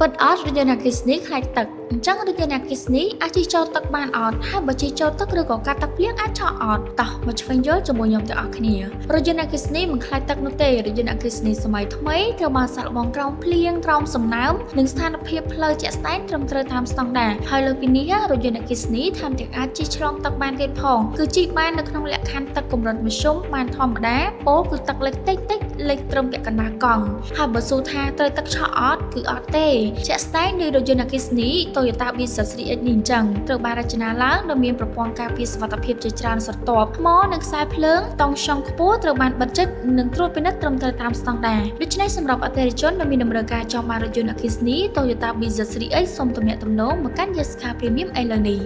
ពិតអត់រថយន្តអគ្គិសនីខ្លាចទឹកអញ្ចឹងរថយន្តអគ្គិសនីអាចជិះចូលទឹកបានអត់ហើយបើជិះចូលទឹកឬក៏កាត់ទឹកភ្លៀងអាចឆក់អត់តោះមកឆ្វេងយល់ជាមួយខ្ញុំទាំងអស់គ្នារថយន្តអគ្គិសនីមិនខ្លាចទឹកនោះទេរថយន្តអគ្គិសនីសម័យថ្មីត្រូវបានសាកល្បងក្រោមភ្លៀងក្រោមសំណើមនិងស្ថានភាពផ្លូវជាក់ស្ដែងត្រឹមត្រូវតាមស្តង់ដារហើយលើពីនេះរថយន្តអគ្គិសនីថែមទាំងអាចជិះឆ្លងទឹកបានទៀតផងគឺជិះបាននៅក្នុងលក្ខខណ្ឌទឹកកម្រិតមធ្យមបានធម្មតាពោលគឺទឹកលិចតិចលេខត្រឹមពាក់កណ្ដាលកង់ហើយបើសួរថាត្រូវទឹកឆក់អត់គឺអត់ទេជាក់ស្ដែងនៃរថយន្តអគ្គិសនី Toyota Vios 3X នេះអញ្ចឹងត្រូវបានរចនាឡើងដោយមានប្រព័ន្ធការពារសុវត្ថិភាពជាច្រើនស្រទាប់ថ្មនិងខ្សែភ្លើងតង់ខ្ពស់ត្រូវបានបិទជិតនិងត្រួតពិនិត្យត្រឹមត្រូវតាមស្តង់ដារដូច្នេះសម្រាប់អតិថិជនដែលមានតម្រូវការចង់បានរថយន្តអគ្គិសនី Toyota Vios 3X សូមទំនាក់ទំនងមកកាន់ Yaskawa Premium ឥឡូវនេះ